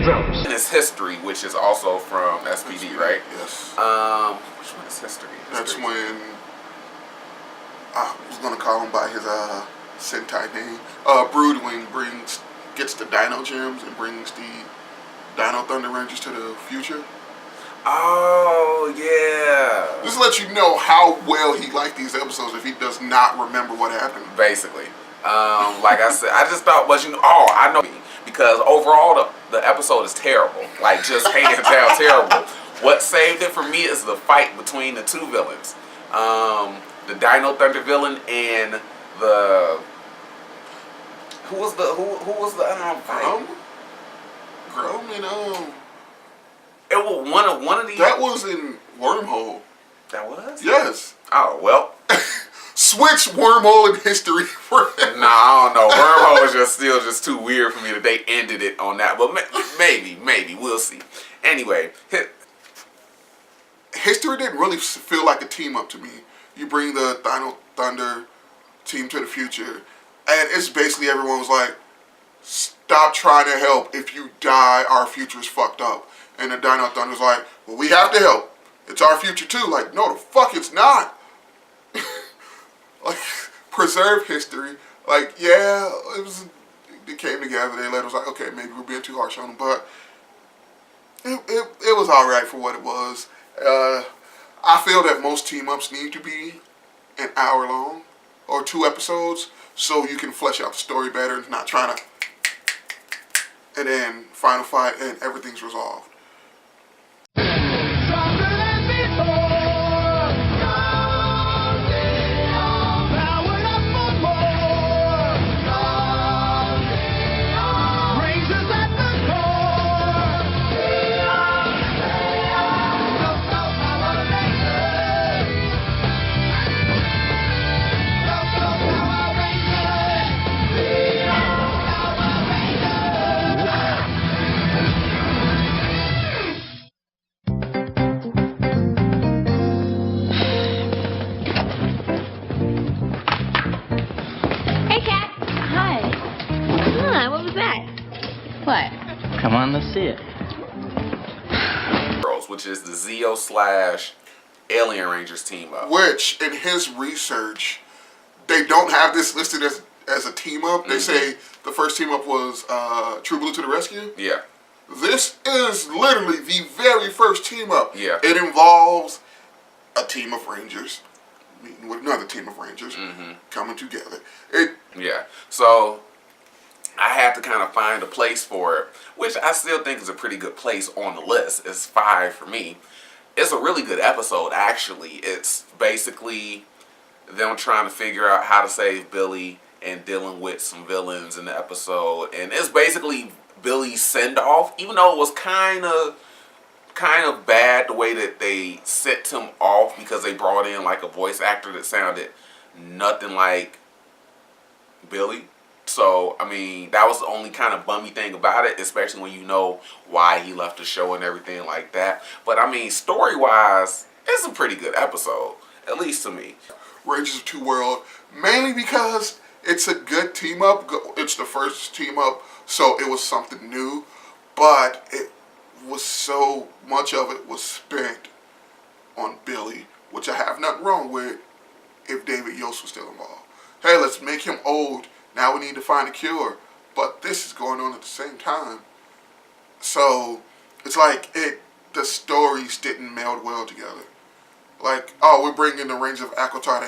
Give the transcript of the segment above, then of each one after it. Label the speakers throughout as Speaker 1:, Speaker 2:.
Speaker 1: Heroes.
Speaker 2: And it's History, which is also from SPD, right?
Speaker 3: Yes.
Speaker 2: Which one is History?
Speaker 3: That's when I was gonna call him by his Sentai name. Broodwing gets the Dino Gems and brings the Dino Thunder Rangers to the future.
Speaker 2: Oh yeah.
Speaker 3: This lets you know how well he liked these episodes if he does not remember what happened.
Speaker 2: Basically, like I said, I just thought, but I know because overall the episode is terrible. Like just hands down terrible. What saved it for me is the fight between the two villains, the Dino Thunder villain and the who was the
Speaker 3: Grum and
Speaker 2: It was one of these.
Speaker 3: that was in Wormhole.
Speaker 2: That was?
Speaker 3: Yes.
Speaker 2: Oh well.
Speaker 3: Switch Wormhole in History.
Speaker 2: Nah, I don't know. Wormhole is just too weird for me that they ended it on that. But maybe we'll see. Anyway,
Speaker 3: History didn't really feel like a team up to me. You bring the Dino Thunder team to the future, and it's basically everyone was like, "Stop trying to help. If you die, our future's fucked up." And the Dino Thunder's like, "Well, we have to help. It's our future too." Like, no, the fuck it's not. Like, preserve history. Like, yeah, they came together. They let us like, okay, maybe we're being too harsh on them, but it was all right for what it was. I feel that most team ups need to be an hour long or 2 episodes, so you can flesh out the story better and not trying to. And then final fight and everything's resolved.
Speaker 1: Come on, let's see it.
Speaker 2: Which is the Zeo/Alien Rangers team up.
Speaker 3: Which, in his research, they don't have this listed as a team up. They say the first team up was True Blue to the Rescue.
Speaker 2: Yeah.
Speaker 3: This is literally the very first team up.
Speaker 2: Yeah.
Speaker 3: It involves a team of Rangers meeting with another team of Rangers coming together.
Speaker 2: Yeah. So I had to kind of find a place for it, which I still think is a pretty good place on the list. It's 5 for me. It's a really good episode, actually. It's basically them trying to figure out how to save Billy and dealing with some villains in the episode. And it's basically Billy's send-off, even though it was kind of bad the way that they sent him off because they brought in like a voice actor that sounded nothing like Billy. So, I mean, that was the only kind of bummy thing about it, especially when you know why he left the show and everything like that. But, I mean, story-wise, it's a pretty good episode, at least to me.
Speaker 3: Rangers of Two World, mainly because it's a good team up. It's the first team up, so it was something new. But it was so much of it was spent on Billy, which I have nothing wrong with if David Yost was still involved. Hey, let's make him old. Now we need to find a cure. But this is going on at the same time. So it's like the stories didn't meld well together. Like, oh, we're bringing the Rangers of Aquitar to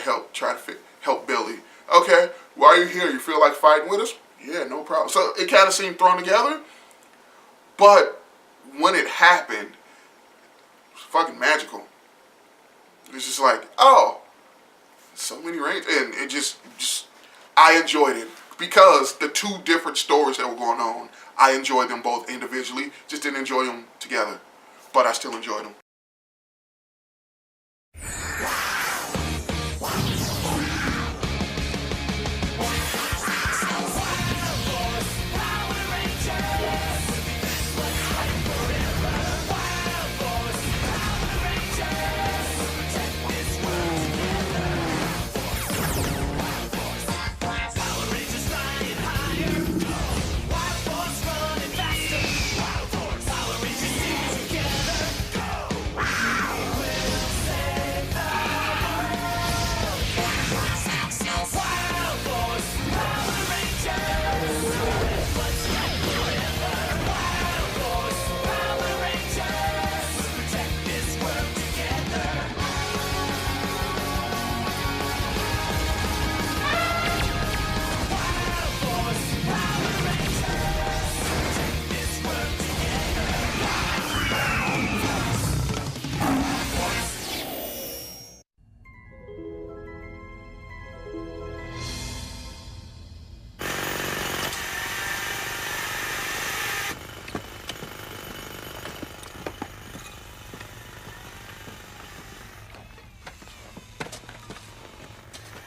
Speaker 3: help Billy. Okay, why are you here? You feel like fighting with us? Yeah, no problem. So it kind of seemed thrown together. But when it happened, it was fucking magical. It's just like, oh, so many Rangers. And it just I enjoyed it. Because the 2 different stories that were going on, I enjoyed them both individually. Just didn't enjoy them together. But I still enjoyed them.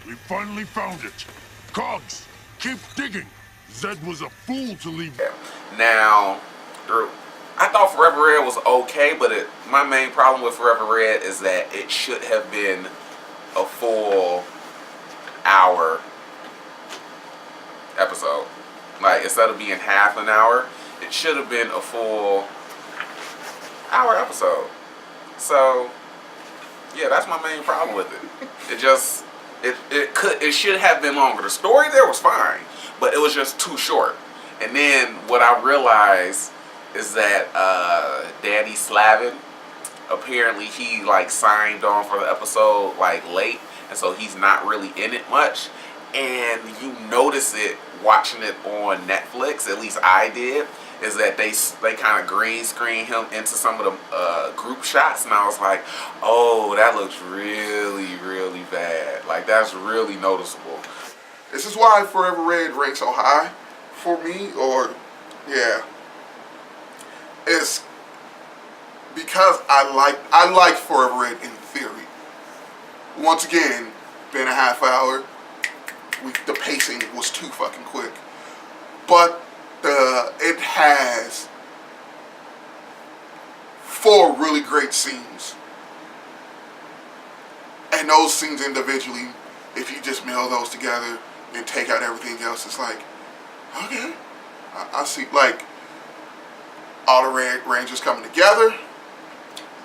Speaker 4: We finally found it. Cogs, keep digging. Zed was a fool to leave.
Speaker 2: Now, I thought Forever Red was okay, but my main problem with Forever Red is that it should have been a full hour episode. Like, instead of being half an hour, it should have been a full hour episode. So, yeah, that's my main problem with it. It should have been longer. The story there was fine, but it was just too short. And then what I realized is that Danny Slavin, apparently he like signed on for the episode like late, and so he's not really in it much. And you notice it watching it on Netflix, at least I did, is that they kind of green screen him into some of the group shots, and I was like, oh, that looks really, really bad. Like, that's really noticeable.
Speaker 3: This is why Forever Red ranks so high for me, or yeah, it's because I like Forever Red in theory. Once again, been a half hour. The pacing was too fucking quick, but it has 4 really great scenes, and those scenes individually, if you just meld those together and take out everything else, it's like, okay, I see, like all the Red Rangers coming together,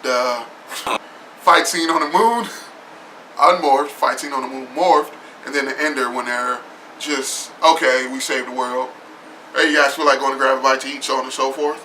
Speaker 3: the fight scene on the moon, unmorphed, fight scene on the moon morphed, and then the ender when they're just, okay, we saved the world. Hey, you guys feel like going to grab a bite to eat, so on and so forth?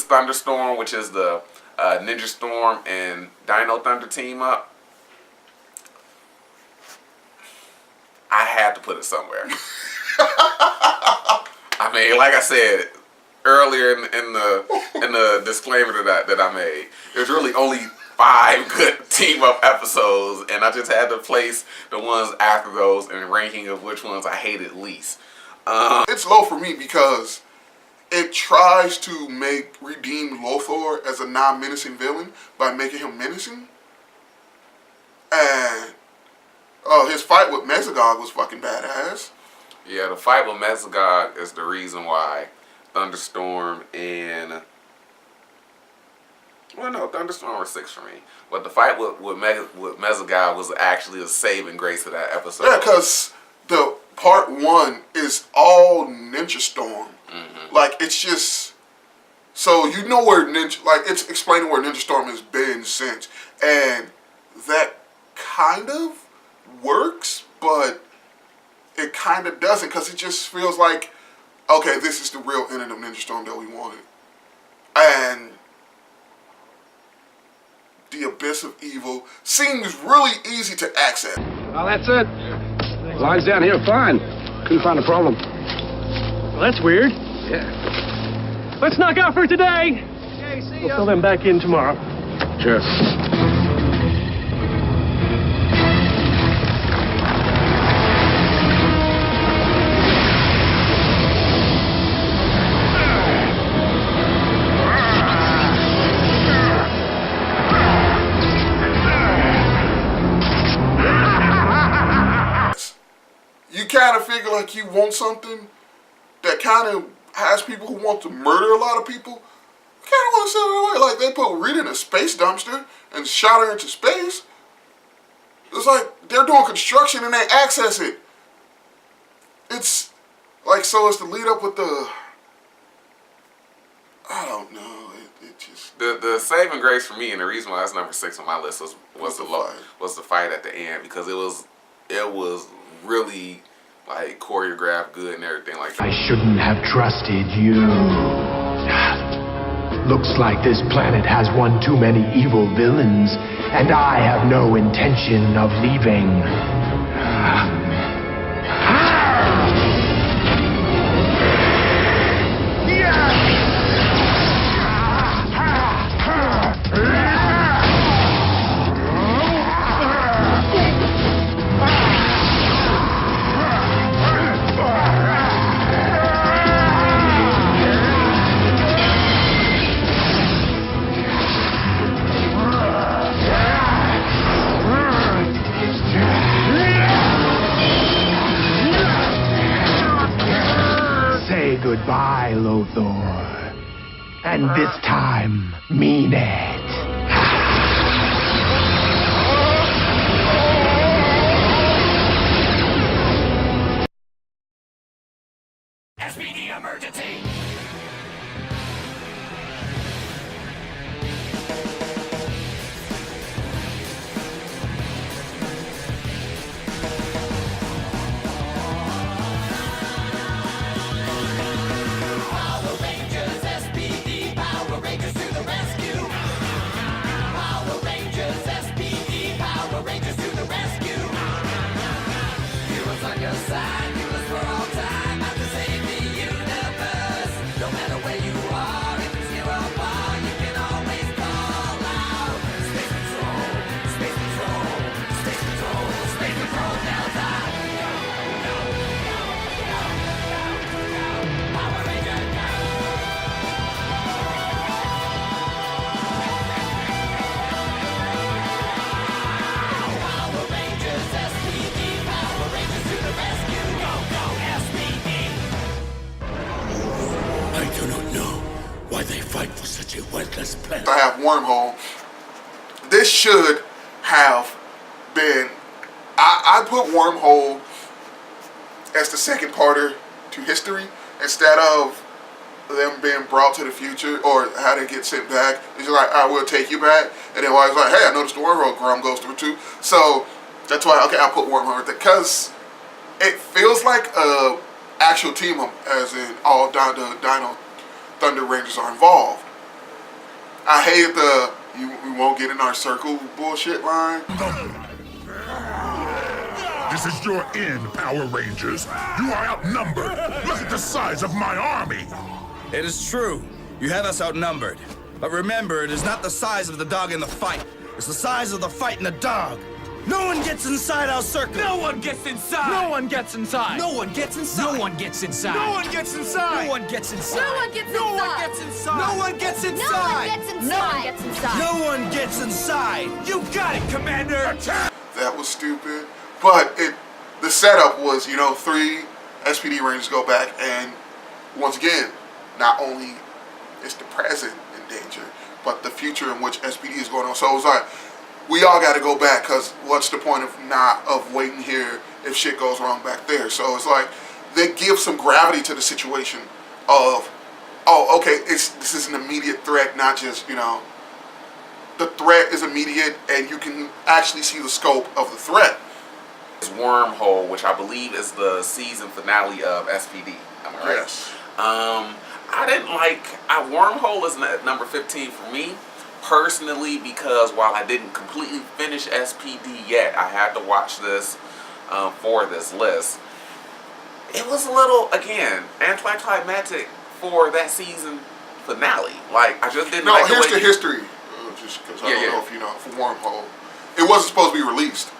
Speaker 2: Thunderstorm, which is the Ninja Storm and Dino Thunder team up. I had to put it somewhere. I mean, like I said earlier in the disclaimer that I made, there's really only 5 good team up episodes, and I just had to place the ones after those in ranking of which ones I hated least.
Speaker 3: It's low for me because it tries to redeem Lothar as a non-menacing villain by making him menacing. And his fight with Mesogog was fucking badass.
Speaker 2: Yeah, the fight with Mesogog is the reason why Thunderstorm and... Well, no, Thunderstorm was 6 for me. But the fight with Mesogog was actually a saving grace of that episode.
Speaker 3: Yeah, because the part 1 is all Ninja Storm. Mm-hmm. Like, it's just... So, you know where Ninja... Like, it's explaining where Ninja Storm has been since. And that kind of works, but it kind of doesn't, because it just feels like, okay, this is the real ending of Ninja Storm that we wanted. And the Abyss of Evil seems really easy to access.
Speaker 5: Well, that's it. Lines down here fine. Couldn't find a problem.
Speaker 6: Well, that's weird.
Speaker 5: Yeah.
Speaker 6: Let's knock out for today. Okay, see ya. We'll fill them back in tomorrow.
Speaker 5: Sure.
Speaker 3: You kind of figure like you want something that kind of has people who want to murder a lot of people. You kind of want to send it away. Like, they put Rita in a space dumpster and shot her into space. It's like they're doing construction and they access it. It's like, so it's the lead up with the, I don't know. It just
Speaker 2: the saving grace for me, and the reason why that's number 6 on my list was the fight at the end, because it was really like choreographed good and everything like that.
Speaker 7: I shouldn't have trusted you. Looks like this planet has one too many evil villains, and I have no intention of leaving. Goodbye, Lothor. And this time, mean it.
Speaker 8: SPD emergency!
Speaker 3: I have Wormhole. This should have been, I put Wormhole as the second parter to history instead of them being brought to the future or how they get sent back. It's like, I will take you back. And then I was like, hey, I noticed the Wormhole Grum goes through too. So that's why, okay, I put Wormhole there because it feels like a actual team up, as in all Dino Thunder Rangers are involved. I hate the we won't get in our circle bullshit line.
Speaker 4: This is your end, Power Rangers. You are outnumbered. Look at the size of my army.
Speaker 9: It is true. You have us outnumbered. But remember, it is not the size of the dog in the fight. It's the size of the fight in the dog. No one gets inside our circle.
Speaker 8: No one gets inside.
Speaker 6: No one gets inside.
Speaker 9: No one gets inside.
Speaker 8: No one gets inside.
Speaker 6: No one gets inside.
Speaker 9: No one gets inside.
Speaker 10: No one gets inside.
Speaker 9: No one gets inside.
Speaker 10: No one gets inside.
Speaker 9: No one gets inside.
Speaker 8: You got it, Commander.
Speaker 3: That was stupid. But the setup was, 3 SPD Rangers go back, and once again, not only is the present in danger, but the future in which SPD is going on. So it was like, we all got to go back, because what's the point of waiting here if shit goes wrong back there? So it's like they give some gravity to the situation of, oh, okay, this is an immediate threat, not just, the threat is immediate and you can actually see the scope of the threat.
Speaker 2: It's Wormhole, which I believe is the season finale of SPD. Am I right?
Speaker 3: Yes.
Speaker 2: I didn't like, Wormhole is number 15 for me. Personally, because while I didn't completely finish SPD yet, I had to watch this for this list. It was a little, again, anticlimactic for that season finale. Like, I just didn't like the way...
Speaker 3: No, here's the history. Just because I don't know if you know, for Wormhole. It wasn't supposed to be released.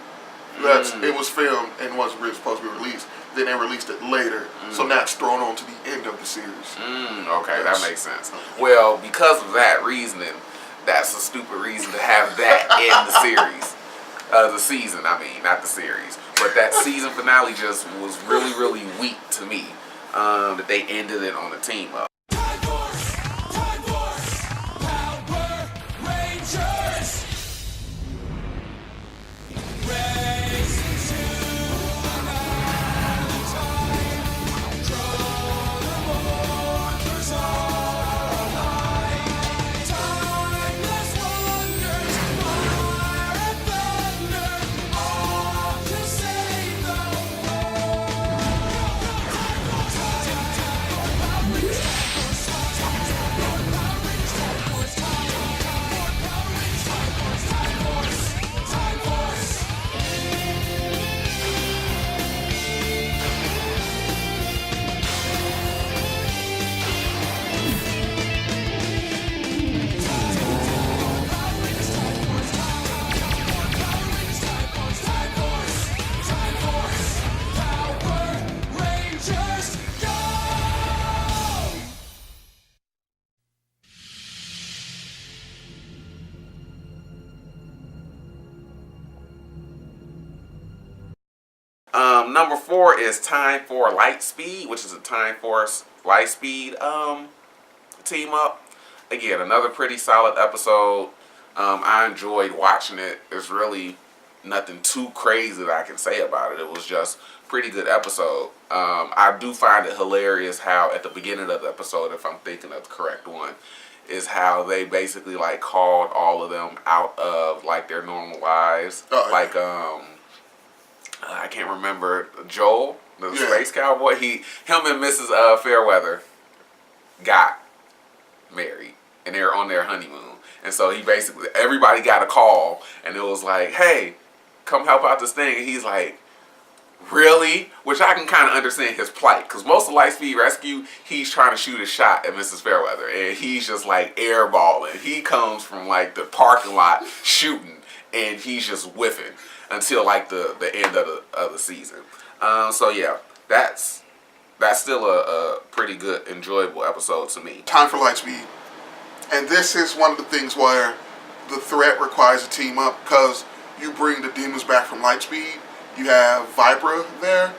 Speaker 3: It was filmed and wasn't really supposed to be released. Then they released it later. So now it's thrown on to the end of the series.
Speaker 2: Okay, that makes sense. Well, because of that reasoning, that's a stupid reason to have that in the series. The season, I mean, not the series. But that season finale just was really, really weak to me. That they ended it on a team up.
Speaker 8: Power Rangers.
Speaker 2: Number 4 is Time for Lightspeed, which is a Time Force Lightspeed team up. Again, another pretty solid episode. I enjoyed watching it. There's really nothing too crazy that I can say about it. It was just a pretty good episode. I do find it hilarious how at the beginning of the episode, if I'm thinking of the correct one, is how they basically like called all of them out of like their normal lives. Like I can't remember Joel, the space cowboy. Him and Mrs. Fairweather got married, and they're on their honeymoon. And so he basically, everybody got a call, and it was like, hey, come help out this thing. And he's like, really? Which I can kind of understand his plight, because most of Lightspeed Rescue, he's trying to shoot a shot at Mrs. Fairweather, and he's just like airballing. He comes from like the parking lot shooting, and he's just whiffing until like the end of the season. So yeah, that's still a pretty good, enjoyable episode to me.
Speaker 3: Time for Lightspeed. And this is one of the things where the threat requires a team up, because you bring the demons back from Lightspeed. You have Vipra there.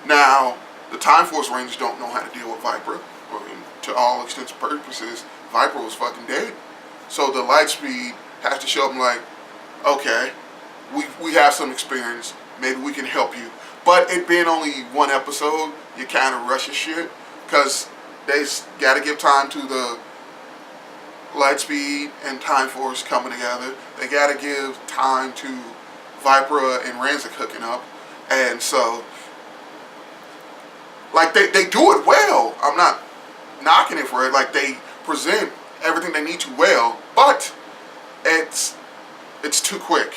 Speaker 3: Now, the Time Force Rangers don't know how to deal with Vipra. I mean, to all extents and purposes, Vipra was fucking dead. So the Lightspeed has to show them like, okay, we have some experience. Maybe we can help you. But it being only one episode, you kind of rush your shit, because they got to give time to the Lightspeed and Time Force coming together. They got to give time to Vipra and Ransik hooking up. And so, like, they do it well. I'm not knocking it for it. Like, they present everything they need to well, but it's too quick.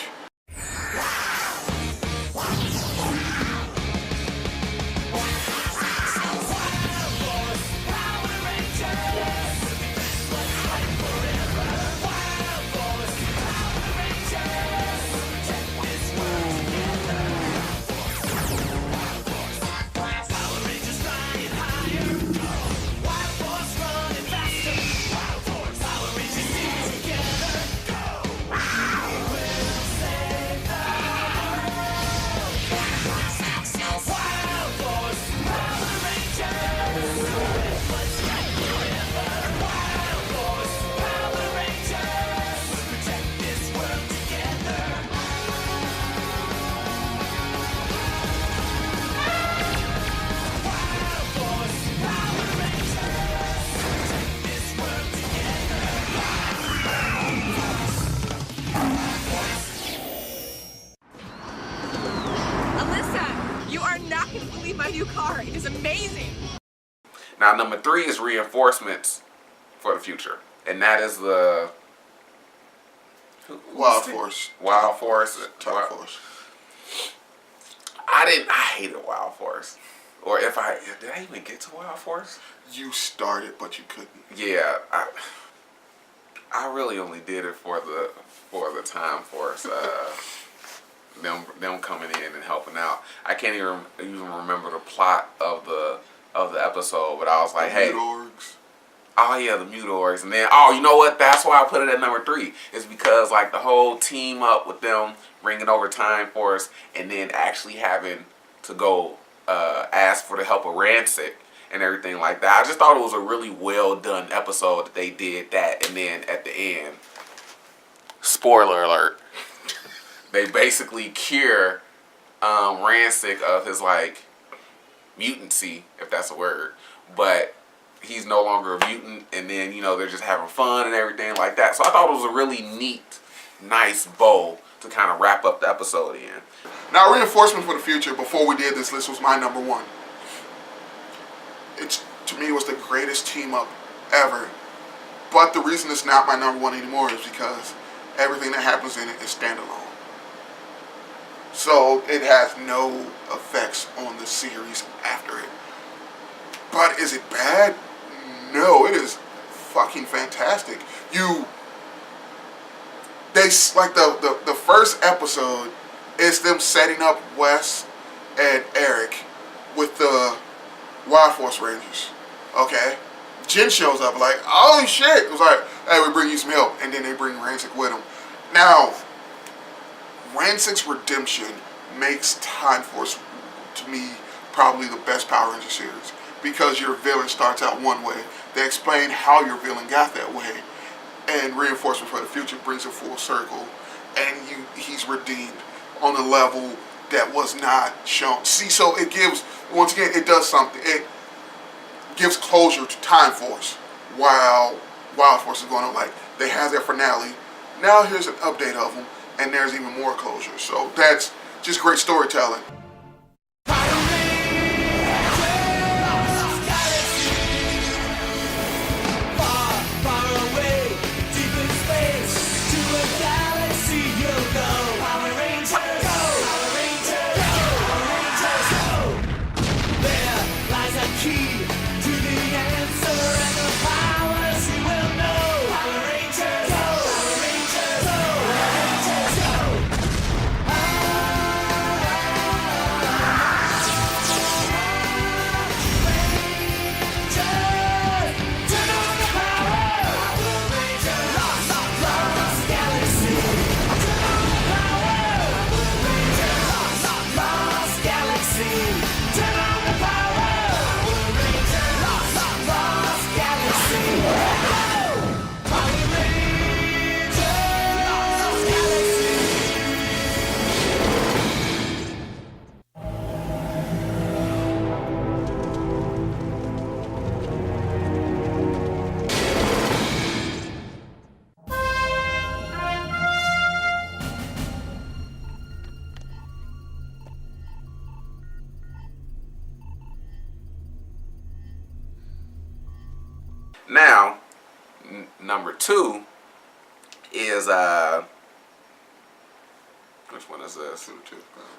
Speaker 3: Now, number 3 is reinforcements for the future, and that is the Wild Force. Wild Force. Time Force. I hated Wild Force. Or did I even get to Wild Force? You started, but you couldn't. Yeah, I really only did it for the Time Force. Them coming in and helping out. I can't even remember the plot of the episode, but I was like, hey. Mute-Orgs. Oh yeah, the Mute-Orgs. And then, you know what? That's why I put it at number 3. It's because like the whole team up with them bringing over Time Force, and then actually having to go ask for the help of Ransik and everything like that. I just thought it was a really well done episode that they did that, and then at the end, spoiler alert, they basically cure Ransik of his like mutancy, if that's a word, but he's no longer a mutant, and then they're just having fun and everything like that. So I thought it was a really neat, nice bow to kind of wrap up the episode in. Now, reinforcement for the future, before we did this list, was my number 1. To me, it was the greatest team up ever, but the reason it's not my number 1 anymore is because everything that happens in it is standalone. So it has no effects on the series after it. But is it bad? No, it is fucking fantastic. The first episode is them setting up Wes and Eric with the Wild Force Rangers. Okay? Jen shows up like, holy shit! It was like, hey, we bring you some help. And then they bring Ransik with them. Now, Ransik's redemption makes Time Force to me, probably the best Power Ranger series. Because your villain starts out one way. They explain how your villain got that way. And reinforcement for the future brings it full circle. And he's redeemed on a level that was not shown. See, so it gives, once again, it does something. It gives closure to Time Force while Wild Force is going on. Like, they have their finale. Now here's an update of them, and there's even more closure. So that's just great storytelling.
Speaker 2: Now, number 2 is which one is this?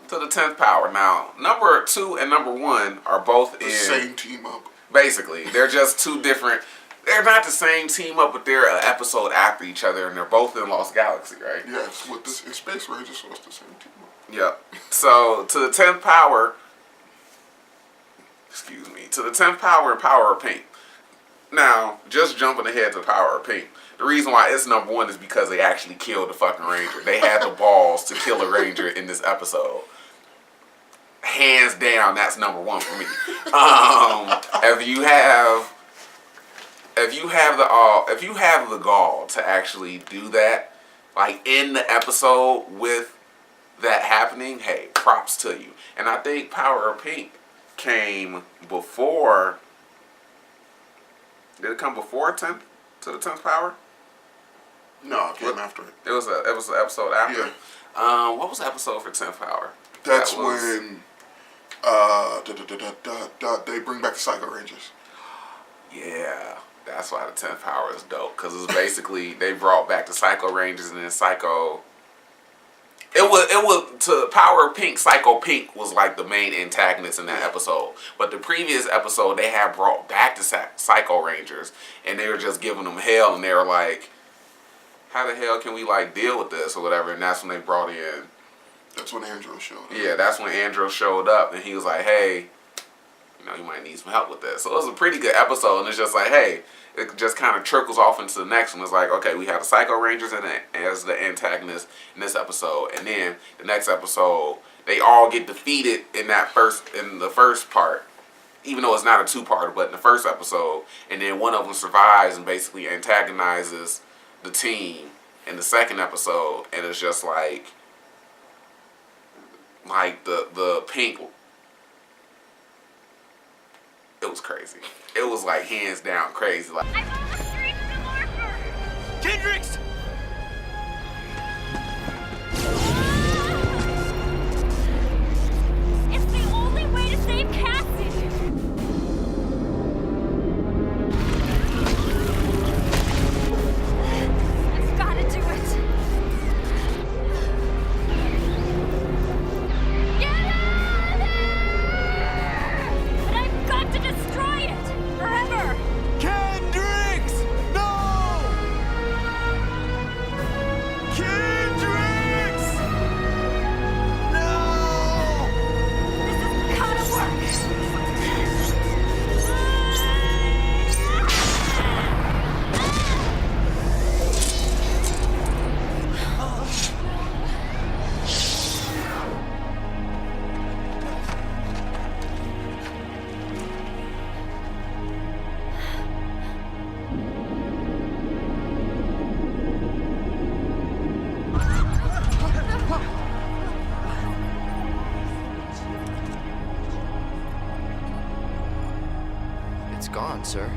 Speaker 2: To the 10th Power. Now, number 2 and number 1 are both in
Speaker 3: the same team up.
Speaker 2: Basically, they're just two different. They're not the same team up, but they're an episode after each other, and they're both in Lost Galaxy, right?
Speaker 3: Yes, with this in Space Rangers, so it's the same team up.
Speaker 2: Yep. So to the 10th Power. Excuse me. To the 10th Power and Power of Pink. Now, just jumping ahead to Power of Pink, the reason why it's number 1 is because they actually killed the fucking Ranger. They had the balls to kill a Ranger in this episode. Hands down, that's number 1 for me. If you have the gall to actually do that, like in the episode with that happening, hey, props to you. And I think Power of Pink came before. Did it come before 10th to the 10th Power?
Speaker 3: No, it came after it.
Speaker 2: It was an episode after.
Speaker 3: Yeah.
Speaker 2: What was the episode for 10th Power?
Speaker 3: That's when they bring back the Psycho Rangers.
Speaker 2: Yeah, that's why the 10th Power is dope, because it's basically they brought back the Psycho Rangers, and then Psycho. It was to Power of Pink. Psycho Pink was like the main antagonist in that episode. But the previous episode, they had brought back the Psycho Rangers, and they were just giving them hell, and they were like, "How the hell can we like deal with this or whatever?" And that's when they brought in.
Speaker 3: That's when Andros showed up.
Speaker 2: Yeah, that's when Andros showed up, and he was like, "Hey, you might need some help with this." So it was a pretty good episode, and it's just like, hey, it just kind of trickles off into the next one. It's like, okay, we have the Psycho Rangers as the antagonist in this episode, and then the next episode, they all get defeated in the first part, even though it's not a 2-parter, but in the first episode, and then one of them survives and basically antagonizes the team in the second episode, and it's just like the Pink. It was crazy. It was like hands down crazy. Like,
Speaker 10: I'm on the streets of Morpher!
Speaker 8: Kendricks!
Speaker 10: It's the only way to save Cassie! I've gotta do it! Get out of there! But I've got to destroy it! Forever!
Speaker 8: Kendricks!
Speaker 11: on, sir.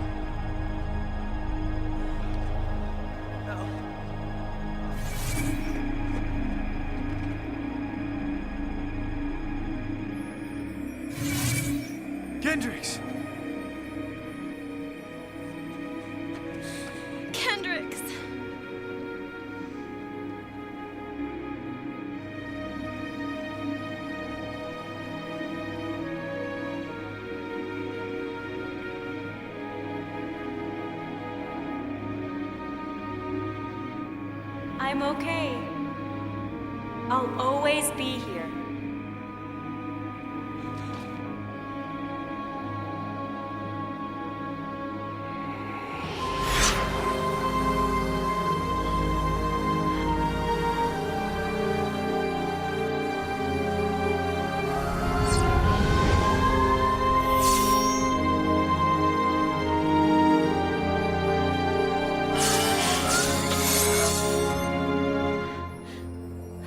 Speaker 8: Kendricks!
Speaker 10: Kendricks! I'm okay. I'll always be here.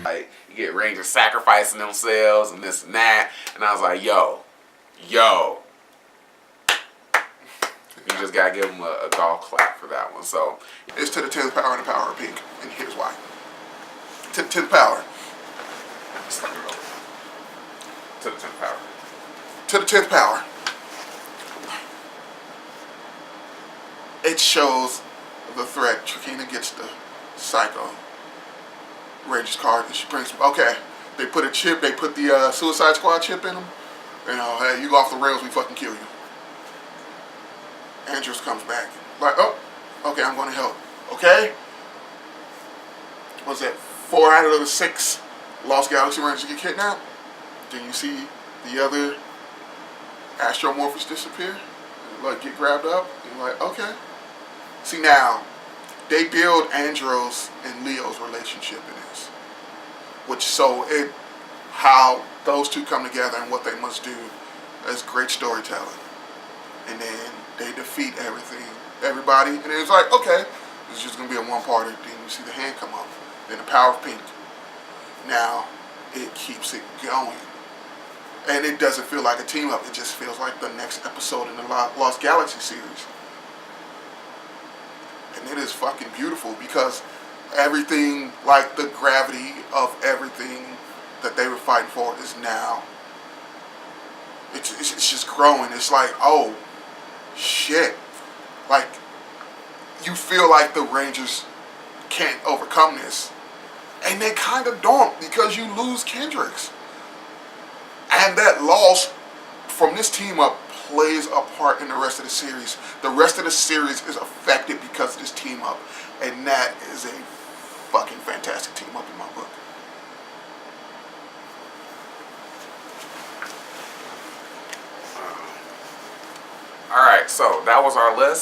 Speaker 2: Like, you get Rangers sacrificing themselves and this and that. And I was like, yo. You just gotta give them a golf clap for that one. So
Speaker 3: It's to the 10th power and the power of pink. And here's why. To the 10th power.
Speaker 2: to the 10th power.
Speaker 3: To the 10th power. It shows the threat. Trakina gets the Psycho Rangers card and she brings him. Okay, they put a chip, they put the Suicide Squad chip in him. You know, hey, you go off the rails, we fucking kill you. Andrews comes back. Like, oh, okay, I'm going to help. Okay? What's that? 4 out of the 6 Lost Galaxy Rangers get kidnapped. Then you see the other Astromorphers disappear. Like, get grabbed up. And you're like, okay. See, now, they build Andros and Leo's relationship in this. How those two come together and what they must do is great storytelling. And then they defeat everybody. And it's like, okay, it's just going to be a one-parter. Then you see the hand come up. Then the power of pink. Now, it keeps it going. And it doesn't feel like a team-up. It just feels like the next episode in the Lost Galaxy series. And it is fucking beautiful because everything, like the gravity of everything that they were fighting for is now. It's just growing. It's like, oh, shit. Like, you feel like the Rangers can't overcome this. And they kind of don't because you lose Kendricks. And that loss from this team up plays a part in the rest of the series. The rest of the series is affected because of this team up. And that is a fucking fantastic team up in my book.
Speaker 2: Alright, so that was our list.